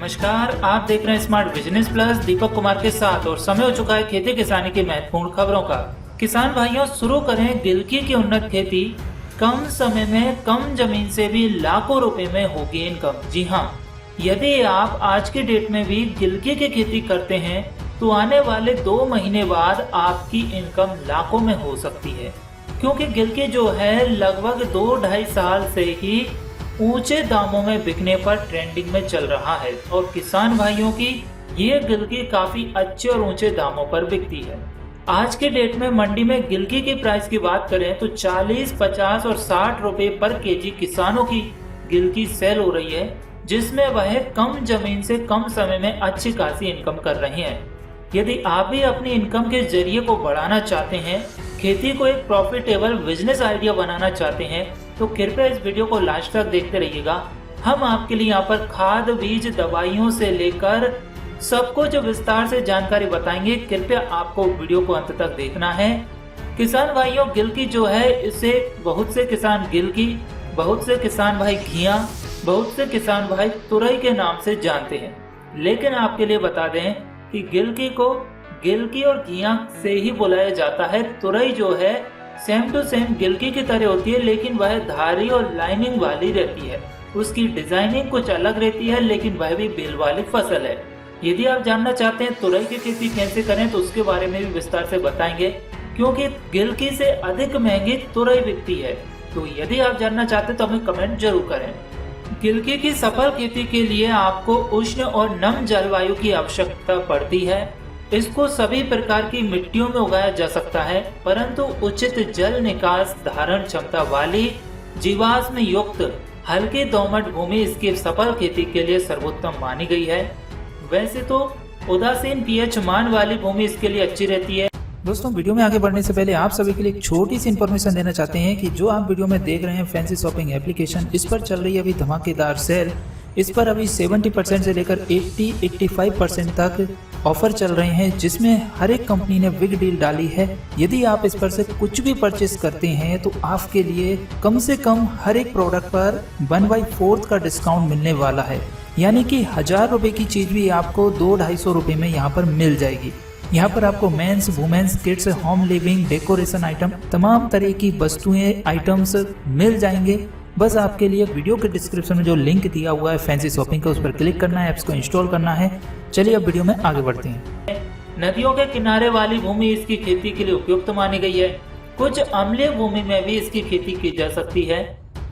नमस्कार, आप देख रहे हैं smart business plus Deepak Kumar के साथ और समय हो चुका है खेती किसानी की महत्वपूर्ण खबरों का। किसान भाइयों, शुरू करें गिलकी की उन्नत खेती। कम समय में कम जमीन से भी लाखों रुपए में होगी इनकम। जी हाँ, यदि आप आज के डेट में भी गिलकी की खेती करते हैं तो आने वाले 2 महीने बाद आपकी इनकम लाखों में हो सकती है, क्योंकि गिलकी जो है लगभग 2-2.5 साल से ही ऊंचे दामों में बिकने पर ट्रेंडिंग में चल रहा है और किसान भाइयों की ये गिलकी काफी अच्छे और ऊंचे दामों पर बिकती है। आज के डेट में मंडी में गिलकी की प्राइस की बात करें तो 40, 50 और 60 रुपए पर केजी किसानों की गिलकी सेल हो रही है, जिसमें वह कम जमीन से कम समय में अच्छी खासी इनकम कर रहे हैं। यदि आप भी अपनी इनकम के जरिए को बढ़ाना चाहते हैं, खेती को एक प्रॉफिटेबल बिजनेस आइडिया बनाना चाहते हैं, तो कृपया इस वीडियो को लास्ट तक देखते रहिएगा। हम आपके लिए यहाँ पर खाद, बीज, दवाइयों से लेकर सबको जो विस्तार से जानकारी बताएंगे। कृपया आपको वीडियो को अंत तक देखना है। किसान भाइयों, गिलकी जो है इसे बहुत से किसान गिलकी, बहुत से किसान भाई घिया, बहुत से किसान भाई तुरई के नाम से जानते हैं, लेकिन आपके लिए बता दें कि गिलकी को गिलकी और घिया से ही बुलाया जाता है। तुरई जो है सेम टू सेम गिलकी की तरह होती है, लेकिन वह धारी और लाइनिंग वाली रहती है। उसकी डिजाइनिंग कुछ अलग रहती है, लेकिन वह भी बेल वाली फसल है। यदि आप जानना चाहते हैं तुरई की खेती कैसे करें तो उसके बारे में भी विस्तार से बताएंगे, क्योंकि गिलकी से अधिक महंगी तुरई बिकती है। तो यदि आप जानना चाहते हैं तो हमें कमेंट जरूर करें। गिलकी की सफल खेती के लिए आपको उष्ण और नम जलवायु की आवश्यकता पड़ती है। इसको सभी प्रकार की मिट्टियों में उगाया जा सकता है, परंतु उचित जल निकास धारण क्षमता वाली जीवाश्म युक्त हल्की दोमट भूमि इसकी सफल खेती के लिए सर्वोत्तम मानी गई है। वैसे तो उदासीन पीएच मान वाली भूमि इसके लिए अच्छी रहती है। दोस्तों, वीडियो में आगे बढ़ने से पहले आप सभी के लिए एक छोटी सी इन्फॉर्मेशन देना चाहते हैं कि जो आप वीडियो में देख रहे हैं फैंसी शॉपिंग एप्लीकेशन, इस पर चल रही है अभी धमाकेदार सेल। इस पर अभी 70% से लेकर 80-85% तक ऑफर चल रहे हैं, जिसमें हर एक कंपनी ने बिग डील डाली है। यदि आप इस पर से कुछ भी परचेस करते हैं तो आपके लिए कम से कम हर एक प्रोडक्ट पर 1/4 का डिस्काउंट मिलने वाला है, यानी कि 1000 रुपए की चीज भी आपको 200-250 रुपए में यहाँ पर मिल जाएगी। यहाँ पर आपको men's, women's, kids, home living, decoration item, तमाम तरह की वस्तुएं, आइटम्स मिल जाएंगे। बस आपके लिए वीडियो के डिस्क्रिप्शन में जो लिंक दिया हुआ है फैंसी शॉपिंग का, उस पर क्लिक करना है, ऐप्स को इंस्टॉल करना है। चलिए अब वीडियो में आगे बढ़ते हैं। नदियों के किनारे वाली भूमि इसकी खेती के लिए उपयुक्त मानी गई है। कुछ अम्लीय भूमि में भी इसकी खेती की जा सकती है।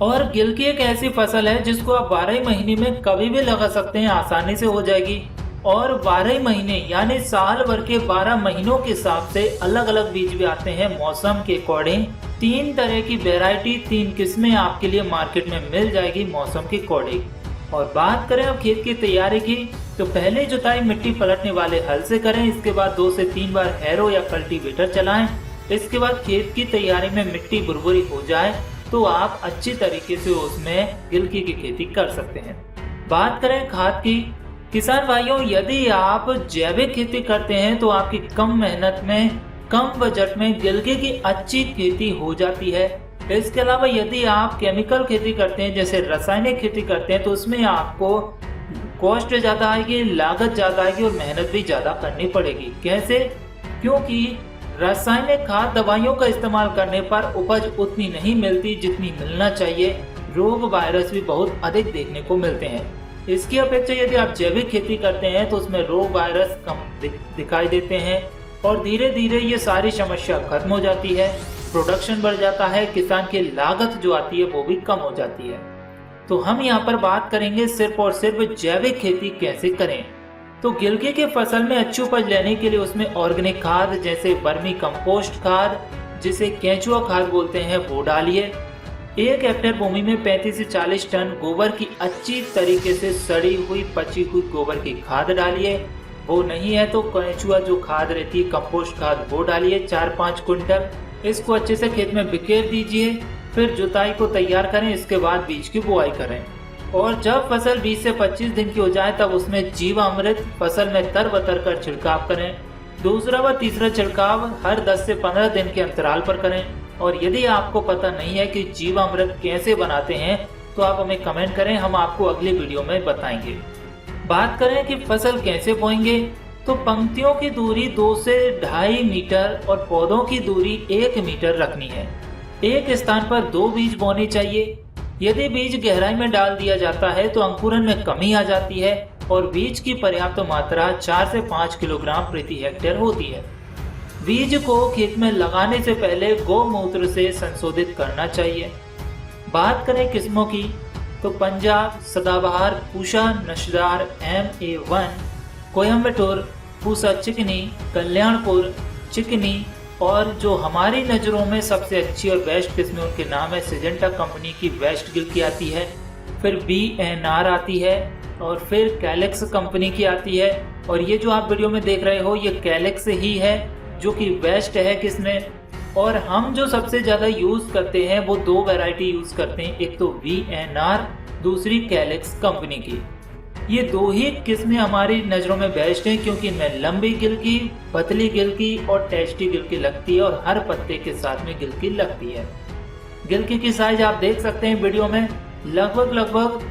और गिलकी एक ऐसी फसल है जिसको आप 12 महीने में कभी भी लगा सकते हैं, आसानी से हो जाएगी। और 12 महीने यानी साल भर के 12 महीनों के हिसाब से अलग अलग बीज भी आते हैं मौसम के अकॉर्डिंग। 3 तरह की वैरायटी, 3 किस्में आपके लिए मार्केट में मिल जाएगी मौसम के अकॉर्डिंग। और बात करें अब खेत की तैयारी की, तो पहले जुताई मिट्टी पलटने वाले हल से करें। इसके बाद 2 से 3 बार हैरो या कल्टीवेटर चलाएं। इसके बाद खेत की तैयारी में मिट्टी भुरभुरी हो जाए तो आप अच्छी तरीके से उसमें गिलकी की खेती कर सकते हैं। बात करें खाद की, किसान भाइयों, यदि आप जैविक खेती करते हैं तो आपकी कम मेहनत में, कम बजट में गिलकी की अच्छी खेती हो जाती है। इसके अलावा यदि आप केमिकल खेती करते हैं, जैसे रासायनिक खेती करते हैं, तो उसमें आपको कॉस्ट ज्यादा आएगी, लागत ज्यादा आएगी और मेहनत भी ज्यादा करनी पड़ेगी। कैसे? क्योंकि रासायनिक खाद, दवाइयों का इस्तेमाल करने पर उपज उतनी नहीं मिलती जितनी मिलना चाहिए। रोग, वायरस भी बहुत अधिक देखने को मिलते हैं। इसकी अपेक्षा यदि आप जैविक खेती करते हैं तो उसमें रोग, वायरस कम दिखाई देते हैं और धीरे धीरे ये सारी समस्या खत्म हो जाती है। प्रोडक्शन बढ़ जाता है, किसान की लागत जो आती है वो भी कम हो जाती है। तो हम यहाँ पर बात करेंगे सिर्फ और सिर्फ जैविक खेती कैसे करें। तो गिलकी की फसल में अच्छी उपज लेने के लिए उसमें ऑर्गेनिक खाद, जैसे वर्मी कंपोस्ट खाद, जिसे केंचुआ खाद बोलते हैं, वो डालिए। 1 हेक्टेयर भूमि में 35 से 40 टन गोबर की अच्छी तरीके से सड़ी हुई, पची हुई गोबर की खाद डालिए। वो नहीं है तो केंचुआ जो खाद रहती है, कंपोस्ट खाद, वो डालिए 4-5 कुंटल। इसको अच्छे से खेत में बिखेर दीजिए। फिर जुताई को तैयार करें। इसके बाद बीज की बुआई करें और जब फसल 20 से 25 दिन की हो जाए तब उसमें जीवामृत फसल में तर-बतर कर छिड़काव करें। दूसरा व तीसरा छिड़काव हर 10 से 15 दिन के अंतराल पर करें। और यदि आपको पता नहीं है कि जीवामृत कैसे बनाते हैं तो आप हमें कमेंट करें, हम आपको अगली वीडियो में बताएंगे। बात करें कि फसल कैसे बोएंगे, तो पंक्तियों की दूरी 2 से 2.5 मीटर और पौधों की दूरी 1 मीटर रखनी है। एक स्थान पर 2 बीज बोने चाहिए। यदि बीज गहराई में डाल दिया जाता है तो अंकुरन में कमी आ जाती है और बीज की पर्याप्त मात्रा 4 से 5 किलोग्राम प्रति हेक्टेयर होती है। बीज को खेत में लगाने से पहले गौमूत्र से संशोधित करना चाहिए। बात करें किस्मों की, तो पंजाब, सदाबहार, पूषा, नशदार, MA1, कोयम्बटूर, पूसा चिकनी, कल्याणपुर चिकनी और जो हमारी नज़रों में सबसे अच्छी और बेस्ट किस्में उनके नाम है सिजेंटा कंपनी की वेस्ट गिल की आती है, फिर BNR आती है और फिर कैलेक्स कंपनी की आती है। और ये जो आप वीडियो में देख रहे हो ये कैलेक्स ही है जो कि बेस्ट है किस्में। और हम जो सबसे ज़्यादा यूज़ करते हैं वो 2 वैरायटी यूज़ करते हैं, एक तो BNR, दूसरी कैलेक्स कंपनी की। ये 2 ही किस्में हमारी नज़रों में बेस्ट हैं क्योंकि इनमें लंबी गिल की, पतली गिल की और टेस्टी गिल की लगती है और हर पत्ते के साथ में गिल की लगती है। गिलकी की साइज आप देख सकते हैं वीडियो में, लगभग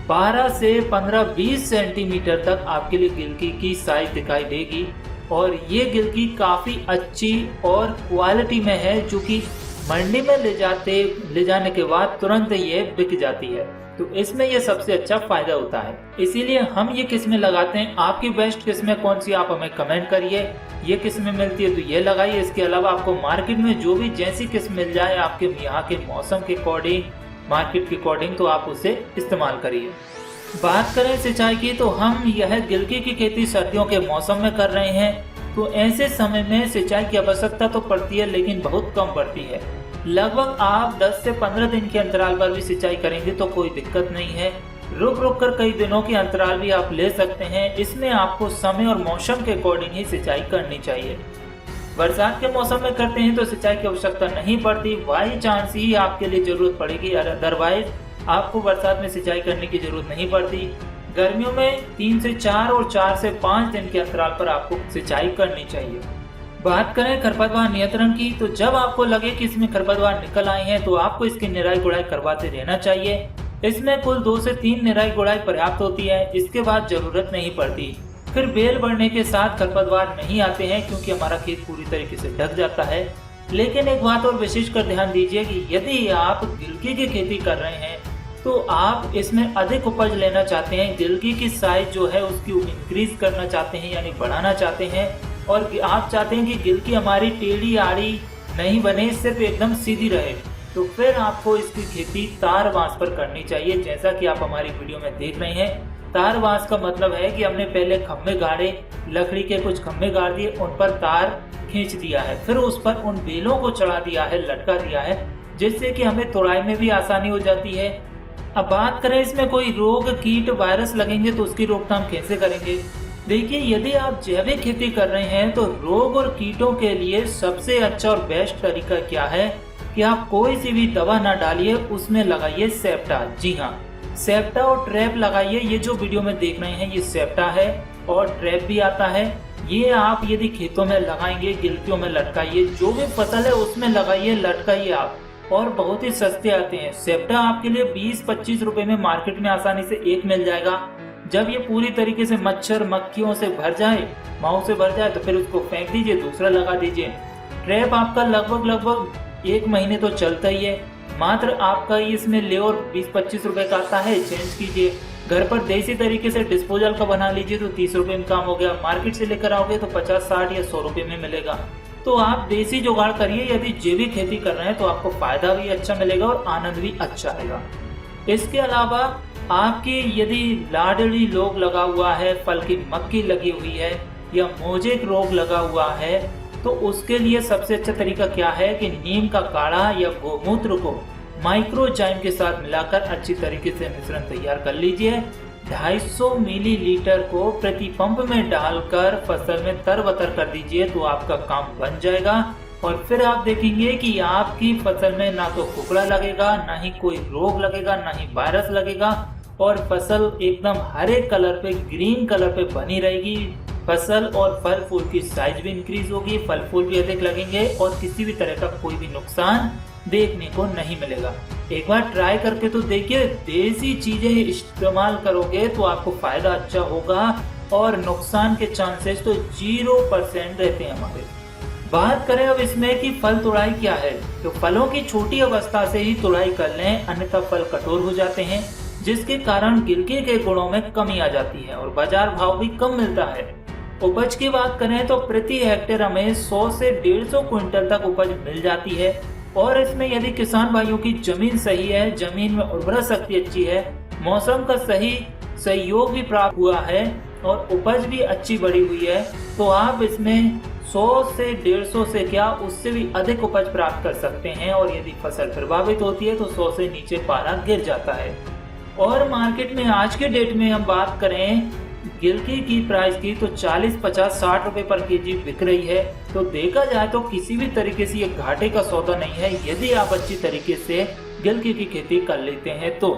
12 से 15-20 सेंटीमीटर तक आपके लिए गिलकी की साइज दिखाई देगी। और ये गिलकी काफ़ी अच्छी और क्वालिटी में है जो कि मंडी में ले जाने के बाद तुरंत ये बिक जाती है, तो इसमें ये सबसे अच्छा फायदा होता है। इसीलिए हम ये किस्में लगाते हैं। आपकी बेस्ट किस्में कौन सी, आप हमें कमेंट करिए। ये किस्में मिलती है तो ये लगाइए। इसके अलावा आपको मार्केट में जो भी जैसी किस्म मिल जाए आपके यहाँ के मौसम के अकॉर्डिंग, मार्केट के अकॉर्डिंग, तो आप उसे इस्तेमाल करिए। बात करें सिंचाई की, तो हम यह गिलकी की खेती सर्दियों के मौसम में कर रहे हैं, तो ऐसे समय में सिंचाई की आवश्यकता तो पड़ती है लेकिन बहुत कम पड़ती है। लगभग आप 10 से 15 दिन के अंतराल पर भी सिंचाई करेंगे तो कोई दिक्कत नहीं है। रुक कर कई दिनों के अंतराल भी आप ले सकते हैं। इसमें आपको समय और मौसम के अकॉर्डिंग ही सिंचाई करनी चाहिए। बरसात के मौसम में करते हैं तो सिंचाई की आवश्यकता नहीं पड़ती, बाई चांस ही आपके लिए जरूरत पड़ेगी, अदरवाइज आपको बरसात में सिंचाई करने की जरूरत नहीं पड़ती। गर्मियों में 3 से 4 और 4 से 5 दिन के अंतराल पर आपको सिंचाई करनी चाहिए। बात करें खरपतवार नियंत्रण की, तो जब आपको लगे कि इसमें खरपतवार निकल आए हैं तो आपको इसकी निराई गुड़ाई करवाते रहना चाहिए। इसमें कुल 2 से 3 निराई गुड़ाई पर्याप्त होती है, इसके बाद जरूरत नहीं पड़ती। फिर बेल बढ़ने के साथ खरपतवार नहीं आते हैं क्योंकि हमारा खेत पूरी तरीके से ढक जाता है। लेकिन एक बात और विशेष कर ध्यान दीजिए कि यदि आप गिलकी की खेती कर रहे हैं तो आप इसमें अधिक उपज लेना चाहते हैं, गिलकी की साइज जो है उसकी इंक्रीज करना चाहते हैं यानी बढ़ाना चाहते हैं, और आप चाहते हैं कि गिलकी हमारी टेढ़ी आड़ी नहीं बने, सिर्फ एकदम सीधी रहे, तो फिर आपको इसकी खेती तार बांस पर करनी चाहिए। जैसा कि आप हमारी वीडियो में देख रहे हैं, तार बांस का मतलब है कि हमने पहले खम्भे गाड़े, लकड़ी के कुछ खम्भे गाड़ दिए, उन पर तार खींच दिया है, फिर उस पर उन बेलों को चढ़ा दिया है, लटका दिया है, जिससे कि हमें तोड़ाई में भी आसानी हो जाती है। अब बात करें इसमें कोई रोग, कीट, वायरस लगेंगे तो उसकी रोकथाम कैसे करेंगे। देखिए, यदि आप जैविक खेती कर रहे हैं तो रोग और कीटों के लिए सबसे अच्छा और बेस्ट तरीका क्या है कि आप कोई सी भी दवा ना डालिए, उसमें लगाइए सेप्टा। जी हाँ, सेप्टा और ट्रैप लगाइए। ये जो वीडियो में देख रहे हैं ये सेप्टा है और ट्रैप भी आता है। ये आप यदि खेतों में लगाएंगे, गिलकियों में लटकाइए, जो भी फसल है उसमें लगाइए, लटकाइए आप, और बहुत ही सस्ते आते हैं। सेप्टा आपके लिए 20-25 रुपए में मार्केट में आसानी से एक मिल जाएगा। जब ये पूरी तरीके से मच्छर मक्खियों से भर जाए, माऊ से भर जाए, तो फिर उसको फेंक दीजिए, दूसरा लगा दीजिए। ट्रैप आपका लगभग 1 महीने तो चलता ही है। मात्र आपका इसमें लेवर 20-25 रुपए का आता है, चेंज कीजिए। घर पर देसी तरीके से डिस्पोजल का बना लीजिए तो 30 रुपए में काम हो गया। मार्केट से लेकर आओगे तो 50, 60 या 100 रुपए में मिलेगा। तो आप देसी जुगाड़ करिए। यदि जैविक खेती कर रहे हैं तो आपको फायदा भी अच्छा मिलेगा और आनंद भी अच्छा आएगा। इसके अलावा आपकी यदि लाडली रोग लगा हुआ है, फल की मक्खी लगी हुई है या मोजेक रोग लगा हुआ है, तो उसके लिए सबसे अच्छा तरीका क्या है कि नीम का काढ़ा या गोमूत्र को माइक्रोजाइम के साथ मिलाकर अच्छी तरीके से मिश्रण तैयार कर लीजिए। 250 मिलीलीटर को प्रति पंप में डालकर फसल में तरबतर कर दीजिए तो आपका काम बन जाएगा। और फिर आप देखेंगे कि आपकी फसल में ना तो कुकड़ा लगेगा, ना ही कोई रोग लगेगा, ना ही वायरस लगेगा, और फसल एकदम हरे कलर पे, ग्रीन कलर पे बनी रहेगी फसल, और फल फूल की साइज भी इंक्रीज होगी, फल फूल भी अधिक लगेंगे और किसी भी तरह का कोई भी नुकसान देखने को नहीं मिलेगा। एक बार ट्राई करके तो देखिए, देसी चीजें इस्तेमाल करोगे तो आपको फायदा अच्छा होगा और नुकसान के चांसेस तो 0% रहते हैं हमारे। बात करें अब इसमें कि फल तुड़ाई क्या है, तो फलों की छोटी अवस्था से ही तुड़ाई कर लें, अन्यथा फल कठोर हो जाते हैं, जिसके कारण गिलके के गुणों में कमी आ जाती है और बाजार भाव भी कम मिलता है। उपज की बात करें तो प्रति हेक्टेयर हमें 100 से 150 क्विंटल तक उपज मिल जाती है। और इसमें यदि किसान भाइयों की जमीन सही है, जमीन में उर्वरा शक्ति अच्छी है, मौसम का सही सहयोग भी प्राप्त हुआ है और उपज भी अच्छी बढ़ी हुई है, तो आप इसमें 100 से 150 से क्या उससे भी अधिक उपज प्राप्त कर सकते हैं। और यदि फसल प्रभावित होती है तो 100 से नीचे पारा गिर जाता है। और मार्केट में आज के डेट में हम बात करें गिलके की प्राइस की, तो 40, 50, 60 रुपए पर केजी बिक रही है। तो देखा जाए तो किसी भी तरीके से ये घाटे का सौदा नहीं है यदि आप अच्छी तरीके से गिलके की खेती कर लेते हैं तो।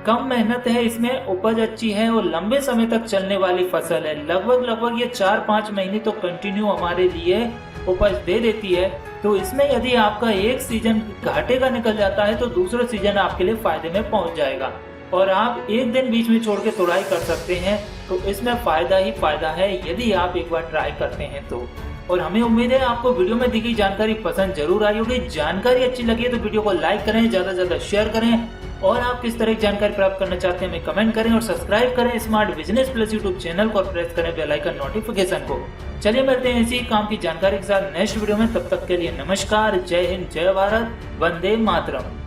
कम मेहनत है इसमें, उपज अच्छी है और लंबे समय तक चलने वाली फसल है। लगभग ये 4-5 महीने तो कंटिन्यू हमारे लिए उपज दे देती है। तो इसमें यदि आपका एक सीजन घाटे का निकल जाता है तो दूसरा सीजन आपके लिए फायदे में पहुंच जाएगा और आप एक दिन बीच में छोड़ के तुड़ाई कर सकते हैं। तो इसमें फायदा ही फायदा है यदि आप एक बार ट्राई करते हैं तो। और हमें उम्मीद है आपको वीडियो में दी गई जानकारी पसंद जरूर आई होगी। जानकारी अच्छी लगी है तो वीडियो को लाइक करें, ज्यादा से ज्यादा शेयर करें और आप किस तरह की जानकारी प्राप्त करना चाहते हैं हमें कमेंट करें और सब्सक्राइब करें smart business plus YouTube channel को और प्रेस करें बेल आइकन नोटिफिकेशन को। चलिए मिलते हैं इसी काम की जानकारी के साथ नेक्स्ट वीडियो में। तब तक के लिए नमस्कार, जय हिंद, जय भारत, वंदे मातरम।